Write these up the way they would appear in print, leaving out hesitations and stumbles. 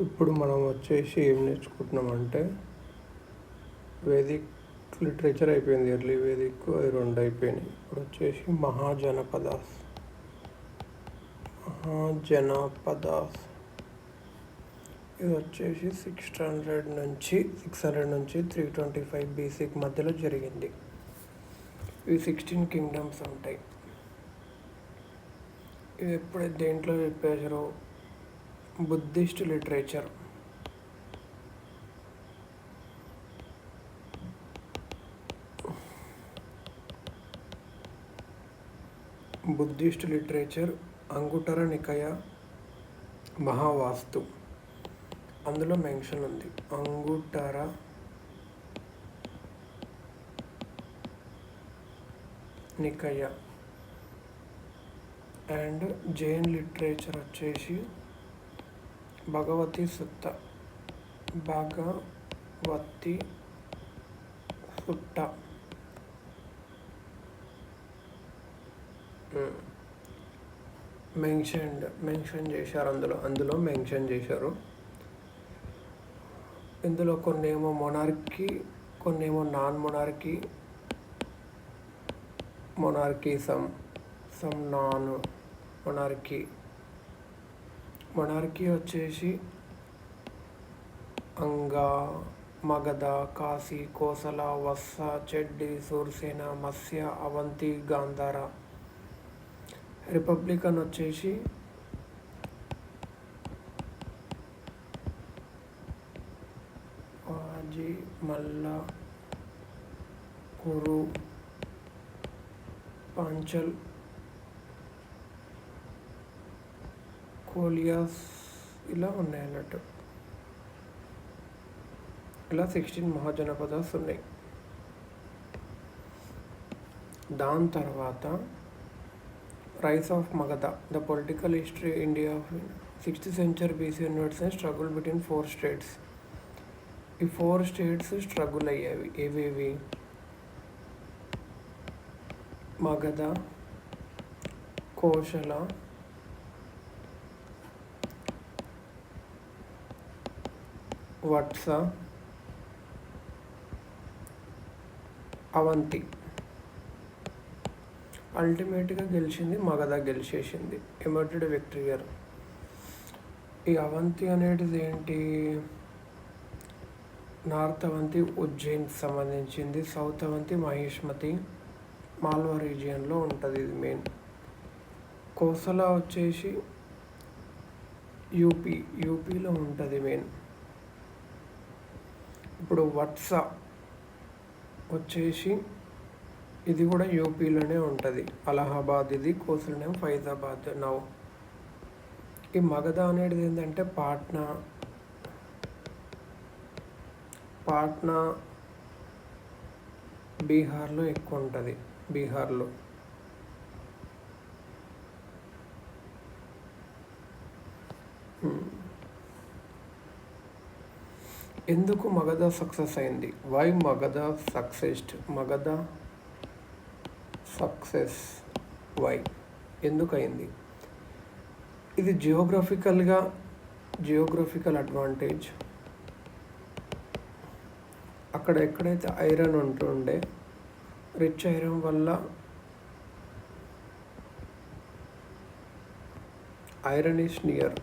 ఇప్పుడు మనం వచ్చేసి ఏం నేర్చుకుంటున్నామంటే వేదిక్ లిటరేచర్ అయిపోయింది, ఎర్లీ వేదిక్ అది 2 అయిపోయినాయి. ఇప్పుడు వచ్చేసి మహాజనపదాస్. ఇది వచ్చేసి 600 నుంచి 325 బీసీకి మధ్యలో జరిగింది. ఇవి 16 కింగ్డమ్స్ ఉంటాయి. ఇది ఎప్పుడైతే దేంట్లో చెప్పారో బుద్ధిస్ట్ లిటరేచర్. అంగుటర నికయ మహావాస్తు అందులో మెన్షన్ ఉంది. అంగుటర నికయ. అండ్ జైన్ లిటరేచర్ వచ్చేసి భగవతి సుత్త. మెన్షన్ చేశారు, అందులో మెన్షన్ చేశారు. ఇందులో కొన్ని ఏమో మొనార్కీ, కొన్ని ఏమో నాన్ మొనార్కీసం, నాన్ మొనార్కీ వచ్చేసి అంగా, మగధ, కాశీ, కోసల, వత్స, చెడ్డి, సూర్సేన, మత్స్య, అవంతి, గాంధార. రిపబ్లికన్ వచ్చేసి వాజీ, మల్ల, కురు, పాంచల్, కోలియాస్ ఇలా ఉన్నాయి అన్నట్టు. ఇలా 16 మహాజనపదాస్ ఉన్నాయి. దాని తర్వాత rice of Magadha, the political history India of 6th century BC onwards and struggle between 4 states. ఈ 4 states స్ట్రగుల్ అయ్యేవి. ఏవేవి? మగధ, కోశల, వత్స, అవంతి. అల్టిమేట్గా గెలిచింది మగధ, గెలిచేసింది. ఎమర్టెడ్ విక్టరియర్. ఈ అవంతి అనేది ఏంటి? నార్త్ అవంతి ఉజ్జయిన్కి సంబంధించింది, సౌత్ అవంతి మహిష్మతి, మాల్వా రీజియన్లో ఉంటుంది. ఇది మెయిన్. కోసల వచ్చేసి యూపీలో ఉంటుంది మెయిన్. ఇప్పుడు వత్స వచ్చేసి ఇది కూడా యూపీలోనే ఉంటుంది, అలహాబాద్. ఇది కోసలనేమో ఫైజాబాద్. నౌ ఈ మగధ అనేది ఏంటంటే పాట్నా బీహార్లో ఎక్కువ ఉంటుంది. బీహార్లో ఎందుకు మగధ సక్సెస్ అయింది? వై మగధ సక్సెస్ వై ఎందుకు అయింది? ఇది జియోగ్రఫికల్ అడ్వాంటేజ్. అక్కడ ఎక్కడైతే ఐరన్ ఉంటుండే, రిచ్ ఐరన్ వల్ల iron is near,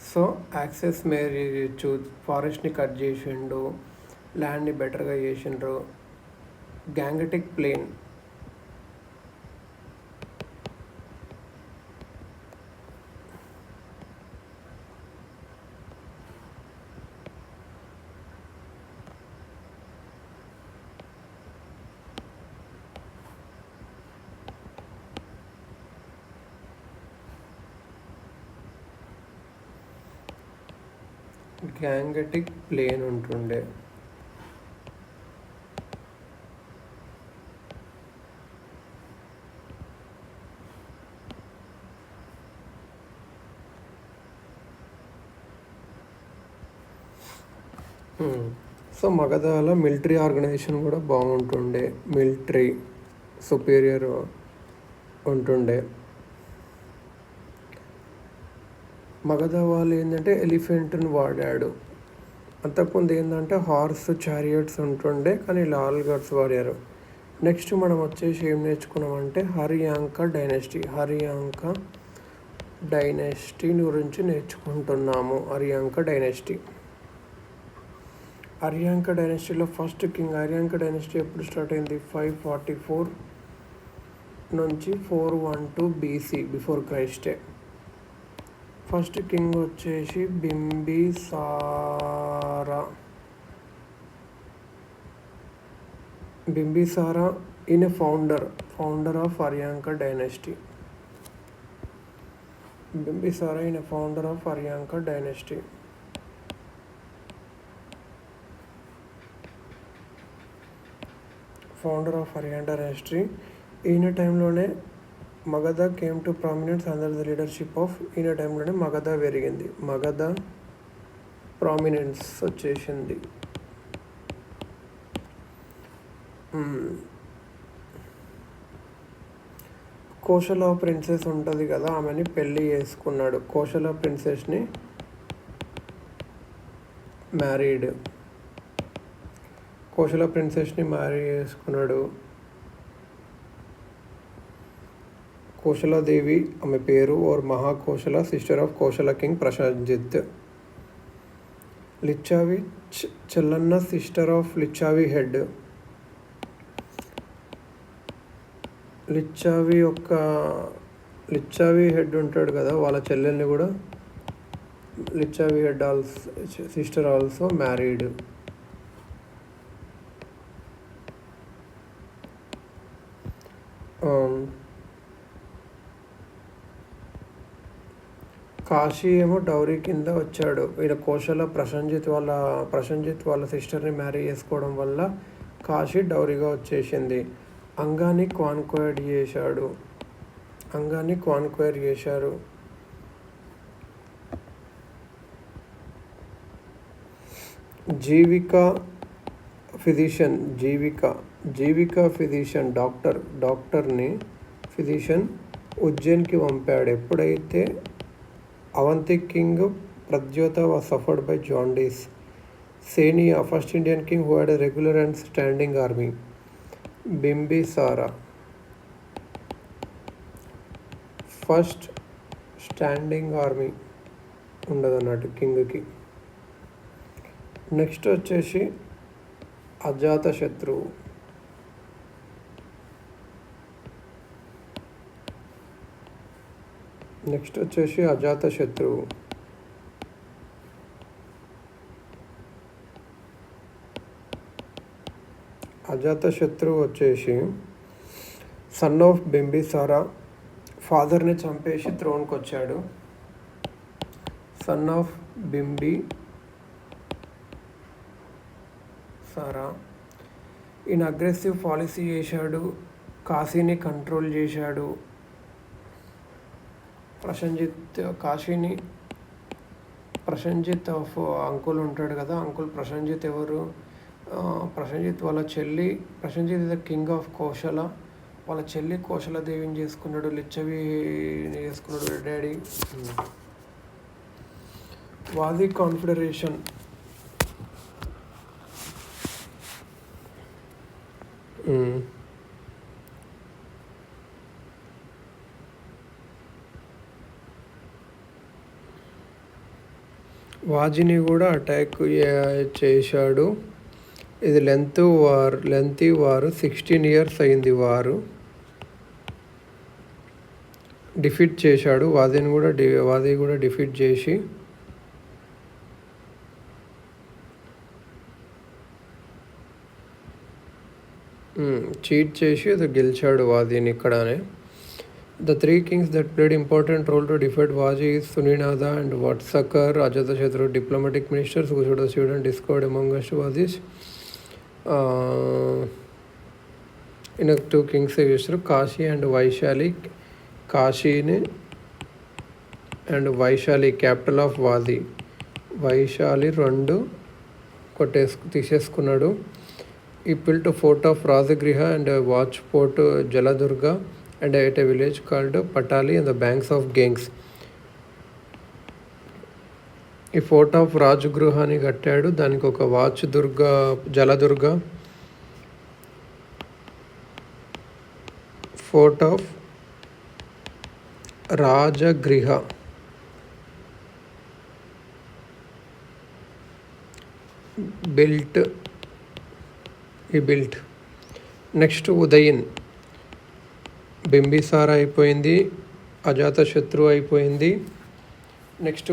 so access ఫారెస్ట్ని కట్ చేసిండు, ల్యాండ్ని బెటర్గా చేసిండ్రు. గ్యాంగటిక్ ప్లేన్, ఉంటుండే. సో మగధలో మిలిటరీ ఆర్గనైజేషన్ కూడా బాగుంటుండే, మిలిటరీ సుపీరియర్ ఉంటుండే. మగధ వాళ్ళు ఏంటంటే ఎలిఫెంట్ని వాడాడు. అంతకుముందు ఏంటంటే హార్స్ చారియట్స్ ఉంటుండే, కానీ లాల్ గట్స్ వాడారు. నెక్స్ట్ మనం వచ్చేసి ఏం నేర్చుకున్నామంటే హరియాంక డైనెస్టీ గురించి నేర్చుకుంటున్నాము. హరియాంక డైనెస్టీలో ఫస్ట్ కింగ్ హరియాంక డైనెస్టీ ఎప్పుడు స్టార్ట్ అయింది? 544 నుంచి 412 BC బిఫోర్ క్రైస్టే. ఫస్ట్ కింగ్ వచ్చేసి బింబిసారా ఈయన founder of Haryanka dynasty. Bimbisara ఈయన ఫౌండర్ ఆఫ్ హరియాంక డైనెస్టీ. ఈయన టైంలోనే Magadha came to prominence under the leadership of ఈయన టైంలోనే మగధ పెరిగింది. మగధ ప్రామినెన్స్ వచ్చేసింది. కోశల ప్రిన్సెస్ ఉంటుంది కదా, ఆమెని పెళ్ళి చేసుకున్నాడు. కోశల ప్రిన్సెస్ని మ్యారీ చేసుకున్నాడు. కోశలాదేవి ఆమె పేరు. और Mahakosala sister of Kosala king Prasenjit. Lichchhavi Chellana sister of Lichchhavi head. Lichchhavi head ఉంటాడు కదా, వాళ్ళ చెల్లెల్ని కూడా Lichchhavi head sister also married. Kashi ఏమో డౌరీ కింద వచ్చాడు. ఈయన కోశల ప్రసెంజిత్ వాళ్ళ సిస్టర్ని మ్యారీ చేసుకోవడం వల్ల కాశీ డౌరీగా వచ్చేసింది. అంగాన్ని కాన్క్వైర్ చేశారు. జీవిక ఫిజిషియన్ ఫిజిషియన్ ఉజ్జయిన్కి పంపాడు. ఎప్పుడైతే Avanti king Pradyota was suffered by jaundice. Seniya first Indian king who had a regular and standing army. Bimbisara first standing army ఉండదన్నట్టు కింగ్కి. నెక్స్ట్ వచ్చేసి అజాతశత్రువు. అజాతశత్రువు వచ్చేసి సన్ ఆఫ్ బింబిసారా. ఫాదర్ని చంపేసి థ్రోన్కి వచ్చాడు. Son of Bimbisara. ఈయన అగ్రెసివ్ పాలసీ చేశాడు. కాశీని కంట్రోల్ చేశాడు. ప్రసెంజిత్ ఆఫ్ అంకుల్ ఉంటాడు కదా, అంకుల్ ప్రసెంజిత్ ఎవరు? ప్రసెంజిత్ వాళ్ళ చెల్లి. Prasenjit is the king of Kosala. వాళ్ళ చెల్లి కోశలదేవిని చేసుకున్నాడు. లిచ్చవిని చేసుకున్నాడు డాడీ. వాది కాన్ఫెడరేషన్. వాజిని కూడా అటాక్ చేశాడు. ఇది లెంతీ వారు. 16 years అయింది వారు. డిఫీట్ చేశాడు. వాది కూడా డిఫీట్ చేసి చీట్ చేసి అది గెలిచాడు వాదిని ఇక్కడనే. The three kings that played important role to defeat Vaji is Suninada and Vatsakar, Ajatashatru, diplomatic ministers who should have student discord amongst Vazis. In two kings used Kashi and Vaishali. Kashini and Vaishali, capital of Vazi. Vaishali రెండు తీసేసుకున్నాడు. He built a fort of Rajagriha and a watch fort Jaladurga and at a village called Patali on the banks of Ganges. ఈ fort of రాజగృహాన్ని కట్టాడు. దానికి ఒక watch దుర్గ, జలదుర్గ. Fort of Rajagriha built. Next Udayan. Bimbisara అయిపోయింది, అజాతశత్రు అయిపోయింది. నెక్స్ట్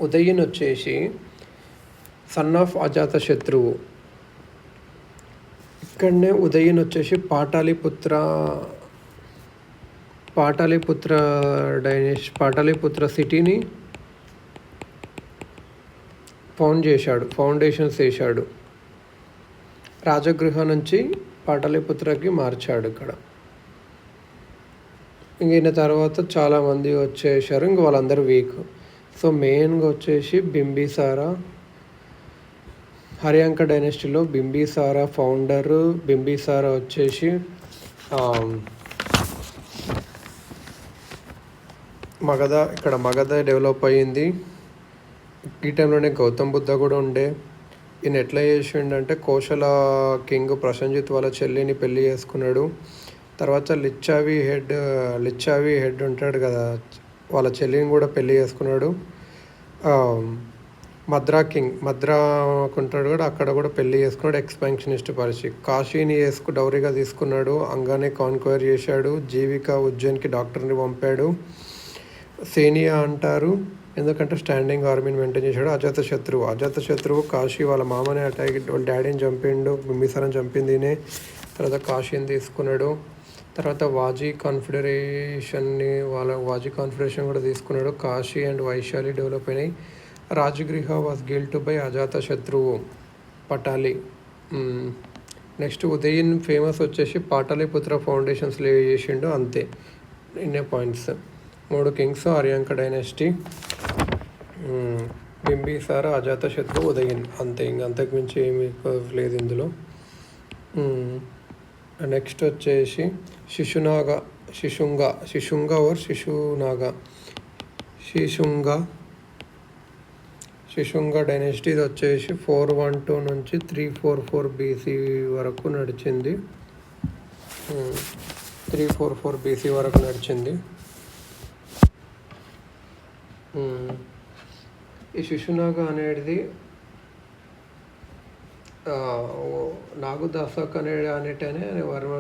ఉదయన్ వచ్చేసి సన్ ఆఫ్ అజాతశత్రువు. ఇక్కడనే ఉదయన్ వచ్చేసి పాటలీపుత్ర సిటీని ఫౌండేషన్స్ వేశాడు. రాజగృహ నుంచి పాటలీపుత్రకి మార్చాడు ఇక్కడ. ఈయన తర్వాత చాలామంది వచ్చేసారు, ఇంక వాళ్ళందరూ వీక్. సో మెయిన్గా వచ్చేసి బింబిసార, హర్యాంక డైనెస్టీలో బింబిసార ఫౌండరు. బింబిసార వచ్చేసి మగధ డెవలప్ అయ్యింది. ఈ టైంలోనే గౌతమ్ బుద్ధ కూడా ఉండే. ఈయన ఎట్లా చేసిండంటే కోశల కింగ్ ప్రసంజిత్ వాళ్ళ చెల్లిని పెళ్లి చేసుకున్నాడు. తర్వాత లిచ్చావి హెడ్ ఉంటాడు కదా, వాళ్ళ చెల్లిని కూడా పెళ్లి చేసుకున్నాడు. మద్రాకుంటాడు కూడా, అక్కడ కూడా పెళ్లి చేసుకున్నాడు. ఎక్స్పాన్షనిస్ట్ పరిస్థితి. కాశీని డౌరీగా తీసుకున్నాడు. అంగానే కాన్క్వైర్ చేశాడు. జీవిక ఉజ్జయిన్కి డాక్టర్ని పంపాడు. సేనియా అంటారు, ఎందుకంటే స్టాండింగ్ ఆర్మీని మెయింటైన్ చేశాడు. అజాతశత్రువు కాశీ వాళ్ళ మామని అటాక్, వాళ్ళ డాడీని చంపిండు. బింబిసారని చంపింది. తర్వాత కాశీని తీసుకున్నాడు. తర్వాత వాజీ కాన్ఫెడరేషన్ కూడా తీసుకున్నాడు. కాశీ అండ్ వైశాలి డెవలప్ అయినాయి. Rajagriha was built by Ajatashatru Patali. Next Udayan famous వచ్చేసి పాటలీపుత్ర ఫౌండేషన్స్ చేసిండు. అంతే, ఇన్నే points. 3 kings Haryanka dynasty, Bimbisara, Ajatashatru, Udayan. అంతే, అంతకు మించి ఏమీ లేదు ఇందులో. నెక్స్ట్ వచ్చేసి శిశుంగ డైనాసిటీ. ఇది వచ్చేసి 412 నుంచి 344 BC వరకు నడిచింది. 344 BC వరకు నడిచింది. ఈ శిశునాగ అనేది నాగుదాసక్ అనేటనే వర్మ.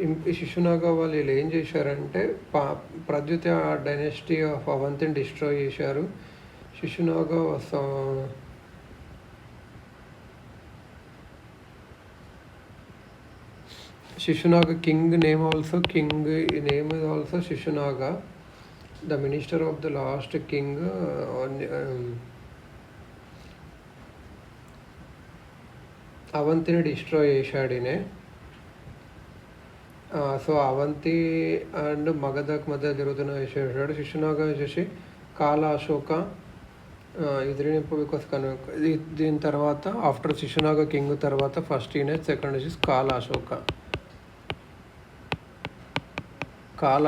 ఈ శిశునాగ వాళ్ళు వీళ్ళు ఏం చేశారంటే ప్రద్యుత డైనాసిటీ ఆఫ్ అవంతిని డిస్ట్రాయ్ చేశారు. Shishunaga king name is also Shishunaga, the minister of the last king. Avantini destroy cheyadine. So Avanti and Magadak mada jarugutuna cheyadu. Shishunaga vachesi Kala Ashoka. Because దీని తర్వాత ఆఫ్టర్ శిశునాగ కింగ్ తర్వాత first ఈయన, second వచ్చేసి కాల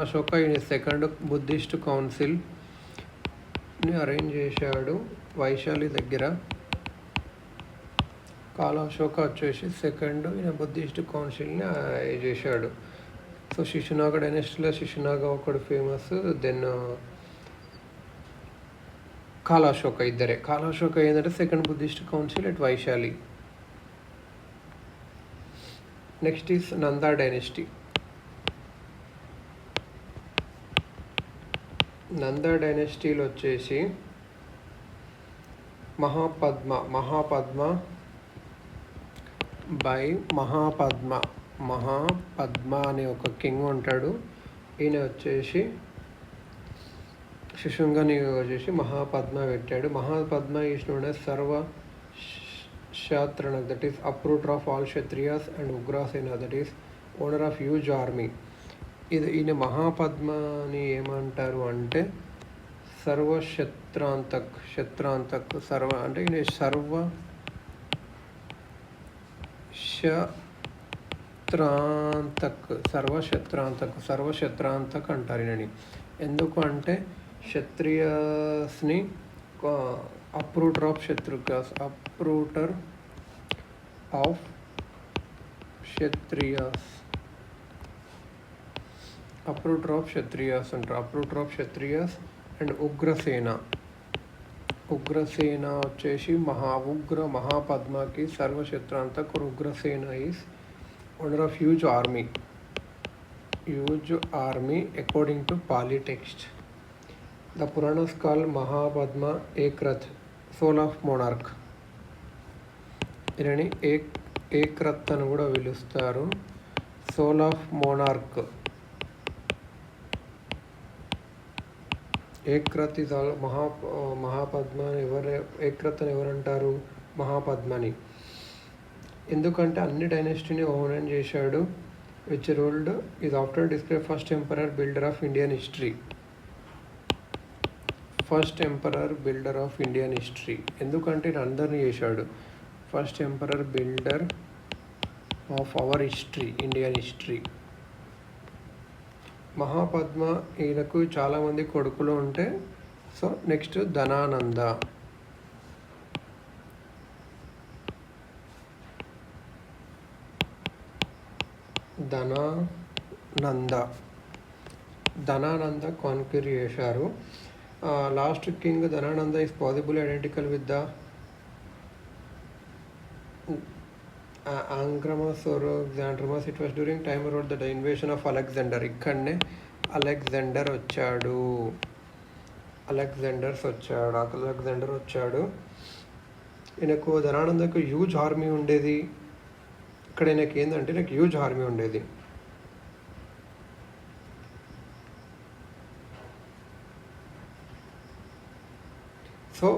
అశోక ఈయన second Buddhist కౌన్సిల్ని arrange చేశాడు వైశాలి దగ్గర. కాల అశోక వచ్చేసి సెకండ్, ఈయన బుద్ధిస్ట్ కౌన్సిల్ని చేశాడు. సో శిశునాగ డైనాసిటీలో శిశునాగ ఒకడు ఫేమస్, దెన్ కాలాశోక ఇద్దరే. కాలాశోక ఏంటంటే second Buddhist council at Vaishali. Next is Nanda dynasty. Nanda డైనాసిటీలో వచ్చేసి మహాపద్మ అనే ఒక కింగ్ ఉంటాడు. ఈయన వచ్చేసి శిశుంగని వచ్చేసి మహాపద్మ పెట్టాడు. Mahapadma is known as Sarva Kshatrantak, that is uprooter of all Kshatriyas and Ugrasena, that is owner of huge army. ఈయన మహాపద్మని ఏమంటారు అంటే శత్రాంతక్ సర్వ అంటే ఈయన సర్వశత్రాంతక్ అంటారు ఈయనని. ఎందుకు అంటే క్షత్రియస్ని అప్రూటర్ ఆఫ్ క్షత్రియాస్ అంటారు. అండ్ ఉగ్రసేన వచ్చేసి మహాపద్మకి Sarvakshatrantak. Ugrasena is owner of huge army according to Pali text. The Puranas call Mahapadma Ekrat, sole of monarch. ఈయనని ఏక్రత్ అని కూడా పిలుస్తారు, sole of monarch. Ekrat is all Mahapadma. Ekrat అని ఎవరంటారు? మహాపద్మని. ఎందుకంటే అన్ని డైనెస్టీని ఓన్ చేశాడు. Which ruled is after describe first emperor builder of Indian history. ఎందుకంటే అందరినీ చేశాడు. First emperor builder of our Indian history. Mahapadma ఈయనకు చాలామంది కొడుకులు ఉంటే. So next Dhanananda. కాన్క్యూర్ చేశారు. Last king Dhanananda is possible identical with the Angramas or Xandramas. It was during time around the invasion of Alexander. ఇక్కడనే Alexander వచ్చాడు. ఈయనకు ధనానందకు హ్యూజ్ ఆర్మీ ఉండేది. ఇక్కడ ఈయనకి ఏంటంటే నాకు హ్యూజ్ ఆర్మీ ఉండేది. సో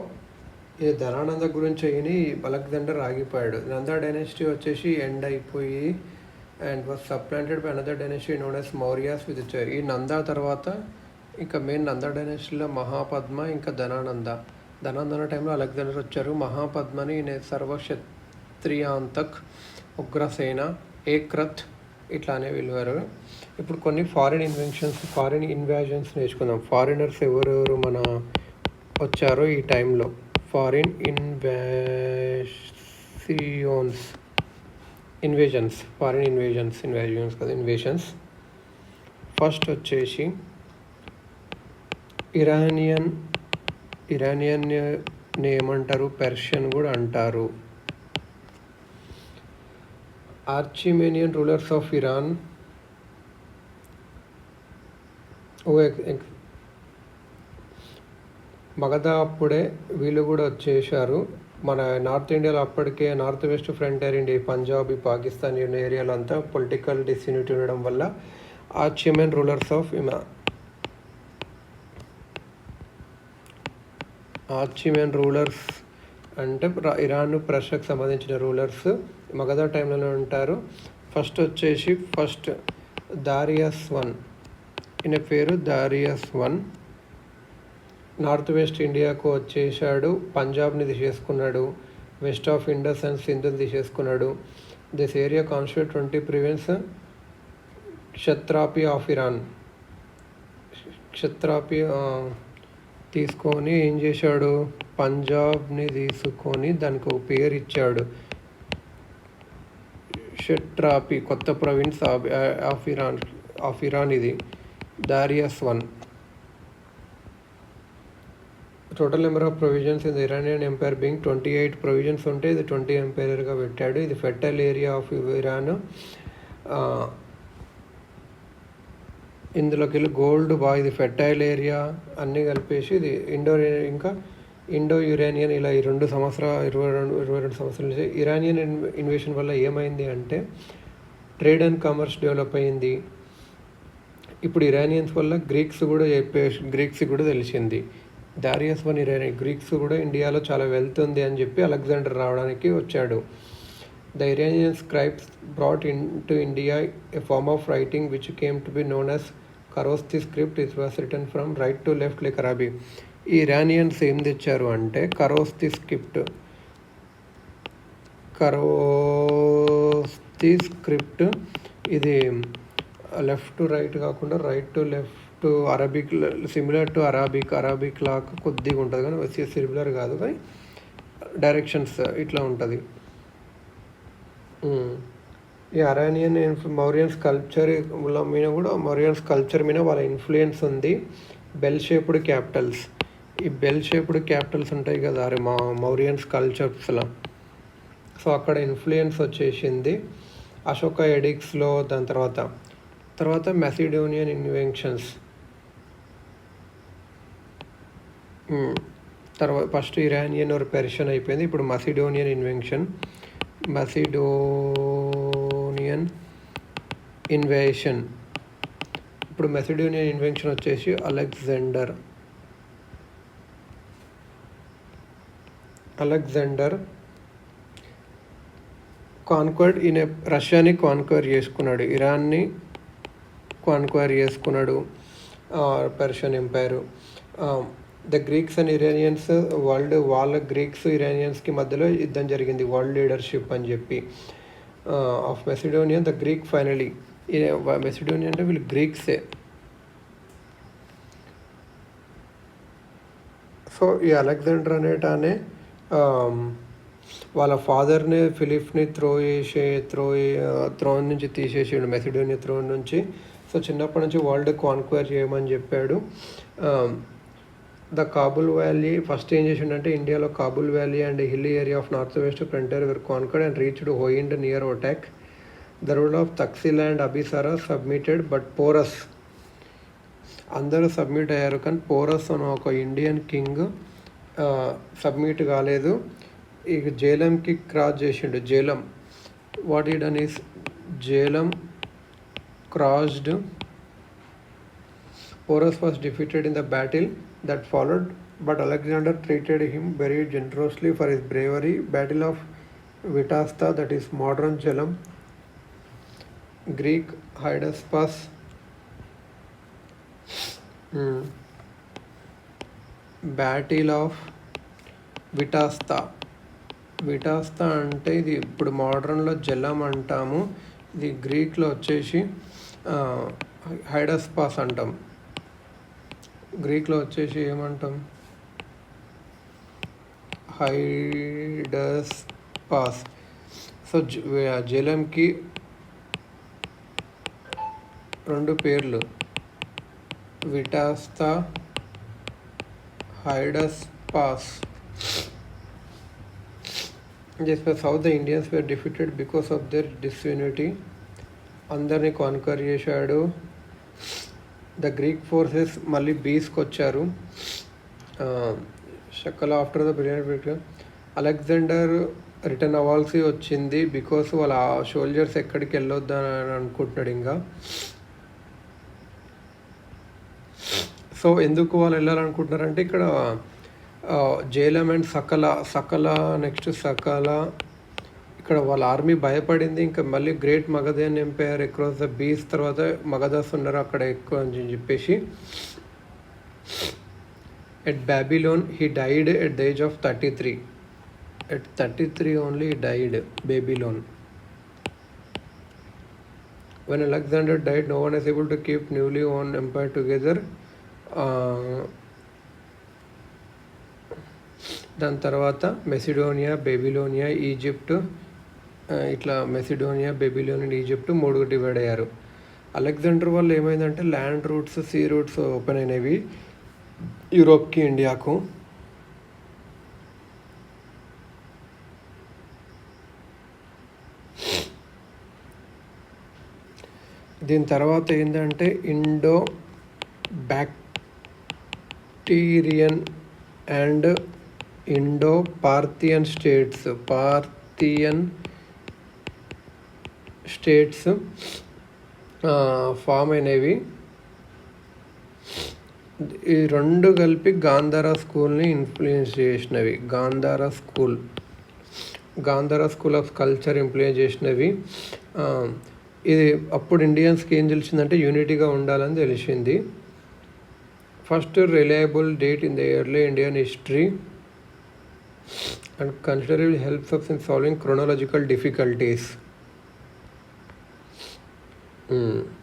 ఈ ధనానంద గురించి అయిని అలెగ్జాండర్ ఆగిపోయాడు. నందా డైనెస్టీ వచ్చేసి ఎండ్ అయిపోయి and was supplanted by another dynasty known as Mauryas with. ఈ నందా తర్వాత ఇంకా మెయిన్ నందా డైనెస్టీలో మహాపద్మ ఇంకా ధనానంద టైంలో అలెగ్జాండర్ వచ్చారు. మహాపద్మని సర్వక్షత్రియాంతక్, ఉగ్రసేన, ఏక్రత్ ఇట్లానే పిలువారు. ఇప్పుడు కొన్ని ఫారిన్ ఇన్వాజన్స్ నేర్చుకుందాం. ఫారినర్స్ ఎవరెవరు మన వచ్చారో ఈ టైంలో. Foreign invasions. ఫస్ట్ వచ్చేసి ఇరానియన్ ఏమంటారు? పెర్షియన్ కూడా అంటారు. ఆర్చిమేనియన్ రూలర్స్ ఆఫ్ ఇరాన్. మగధ అప్పుడే వీళ్ళు కూడా వచ్చేసారు. మన నార్త్ ఇండియాలో అప్పటికే north west frontier India, Punjab, Pakistan ఏరియాలో అంతా పొలిటికల్ డిస్యూనిటీ ఉండడం వల్ల ఆర్చిమేన్ రూలర్స్ ఆఫ్ ఆర్చిమేన్ రూలర్స్ అంటే ఇరాన్, ప్రష్యాకు సంబంధించిన రూలర్స్ మగధ టైంలోనే ఉంటారు. ఫస్ట్ వచ్చేసి దారియస్ వన్. ఈయన పేరు దారియస్ వన్. నార్త్ వెస్ట్ ఇండియాకు వచ్చేసాడు. పంజాబ్ని తీసేసుకున్నాడు. వెస్ట్ ఆఫ్ ఇండస్ అండ్ సింధుని తీసేసుకున్నాడు. This area constitute 20 provinces. Kshatrapi of Iran. తీసుకొని ఏం చేశాడు? పంజాబ్ని తీసుకొని దానికి ఒక పేరు ఇచ్చాడు, క్షత్రాపి, కొత్త ప్రొవిన్స్ ఆఫ్ ఇరాన్. ఇది Darius one. Total number of provisions in the Iranian empire being 28 provisions ఉంటే ఇది 20 ఎంపైర్గా పెట్టాడు. ఇది ఫెర్టైల్ ఏరియా ఆఫ్ ఇరాన్. ఇందులోకి వెళ్ళి గోల్డ్ ఇది ఫెర్టైల్ ఏరియా అన్నీ కలిపేసి ఇది ఇండో యురేనియన్. ఇలా ఈ 22 సంవత్సరాల నుంచి ఇరానియన్ ఇన్వేషన్ వల్ల ఏమైంది అంటే ట్రేడ్ అండ్ కామర్స్ డెవలప్ అయింది. ఇప్పుడు ఇరానియన్స్ వల్ల గ్రీక్స్ కూడా తెలిసింది. దారియస్ వన్ గ్రీక్స్ కూడా ఇండియాలో చాలా వెల్త్ ఉంది అని చెప్పి అలెగ్జాండర్ రావడానికి వచ్చాడు. The Iranian scribes brought into India a form of writing which came to be known as Kharosthi script. It was written from right to left like అరబీ. ఈ ఇరానియన్స్ ఏం తెచ్చారు అంటే ఖరోస్తి స్క్రిప్ట్ ఇది లెఫ్ట్ టు రైట్ కాకుండా right to left, Arabic similar to Arabic లాగా కొద్దిగా ఉంటుంది కానీ సిమిలర్ కాదు, కానీ డైరెక్షన్స్ ఇట్లా ఉంటుంది. ఈ అరానియన్ మౌరియన్స్ కల్చర్ మీద కూడా మౌరియన్స్ కల్చర్ మీద వాళ్ళ ఇన్ఫ్లుయెన్స్ ఉంది. బెల్ షేప్డ్ క్యాపిటల్స్, ఈ బెల్ షేప్డ్ క్యాపిటల్స్ ఉంటాయి కదా అరే మౌరియన్స్ కల్చర్స్లో, సో అక్కడ ఇన్ఫ్లుయెన్స్ వచ్చేసింది అశోక ఎడిక్స్లో. దాని తర్వాత మెసిడోనియన్ ఇన్వెన్షన్స్. తర్వాత ఫస్ట్ ఇరానియన్ ఆర్ పెర్షియన్ అయిపోయింది, ఇప్పుడు మెసిడోనియన్ ఇన్వేషన్. ఇప్పుడు మెసిడోనియన్ ఇన్వెన్షన్ వచ్చేసి అలెగ్జాండర్ కాన్క్వర్డ్ రష్యాని కాన్క్వైర్ చేసుకున్నాడు, ఇరాన్ని కాన్క్వైర్ చేసుకున్నాడు, Persian empire. The Greeks and Iranians వాళ్ళ గ్రీక్స్ ఇరానియన్స్కి మధ్యలో యుద్ధం జరిగింది, వరల్డ్ లీడర్షిప్ అని చెప్పి. Of Macedonia the Greek finally, Macedonia అంటే వీళ్ళు గ్రీక్సే. సో ఈ అలెగ్జాండర్ అనేటానే వాళ్ళ ఫాదర్ని ఫిలిప్ని థ్రోన్ నుంచి తీసేసాడు, మెసిడోనియా థ్రోన్ నుంచి. సో చిన్నప్పటి నుంచి వరల్డ్ కాన్క్వైర్ చేయమని చెప్పాడు. ద కాబుల్ వ్యాలీ ఫస్ట్ ఏం చేసిండంటే ఇండియాలో Kabul valley and hill area of north west frontier were conquered and reached Ohind near Attock. The rule of Taxila and Abhisara submitted but Porus, అందరూ సబ్మిట్ అయ్యారు కానీ పోరస్ అని ఒక ఇండియన్ కింగ్ సబ్మిట్ కాలేదు. ఇక జేలంకి క్రాస్ చేసిండు. వాట్ ఈ done is Jhelum crossed. Porus was defeated in the battle that followed, but Alexander treated him very generously for his bravery. Battle of Vitasta, that is modern Jhelum, Greek Hydaspes. Battle of Vitasta అంటే ఇది ఇప్పుడు మోడర్న్లో జలం అంటాము, ఇది గ్రీక్లో వచ్చేసి హైడస్పాస్ అంటాం. గ్రీక్లో వచ్చేసి ఏమంటాం, హైడస్పాస్. సో జలంకి రెండు పేర్లు, విటాస్తా, హైడస్పాస్. Just for South, the Indians were defeated because of their disunity. అందరినీ కాన్కర్ చేశాడు. ద గ్రీక్ ఫోర్సెస్ మళ్ళీ బీస్కి వచ్చారు. షక్కల after the brilliant Alexander return అవ్వాల్సి వచ్చింది బికాస్ వాళ్ళ సోల్జర్స్ ఎక్కడికి వెళ్ళొద్దని అనుకుంటున్నాడు ఇంకా. సో ఎందుకు వాళ్ళు వెళ్ళాలనుకుంటున్నారంటే ఇక్కడ జేలం అండ్ సకల నెక్స్ట్ ఇక్కడ వాళ్ళ ఆర్మీ భయపడింది. ఇంకా మళ్ళీ great Magadhan umpire across the బీస్, తర్వాత మగధస్ ఉన్నారు అక్కడ ఎక్కువ అని చెప్పేసి. At Babylon he died at the age of 33. At 33 only he died, Babylon. When Alexander died, no one is able to keep newly won empire together. దాని తర్వాత మెసిడోనియా, బేబిలోనియా, ఈజిప్ట్, ఇట్లా మెసిడోనియా, బేబిలోనియా, ఈజిప్ట్ మూడుగా divide అయ్యారు. Alexander వల్ల ఏమైందంటే land routes, sea routes open అయినవి యూరోప్కి, ఇండియాకు. దీని తర్వాత ఏంటంటే Indo Bactrian and Indo Parthian states form అయినవి. ఈ రెండు కలిపి గాంధారా స్కూల్ని ఇన్ఫ్లుయెన్స్ చేసినవి. Gandhara school of culture influence చేసినవి. ఇది అప్పుడు ఇండియన్స్కి ఏం తెలిసిందంటే యూనిటీగా ఉండాలని తెలిసింది. First reliable date in the early Indian history and considerable helps us in solving chronological difficulties. mm.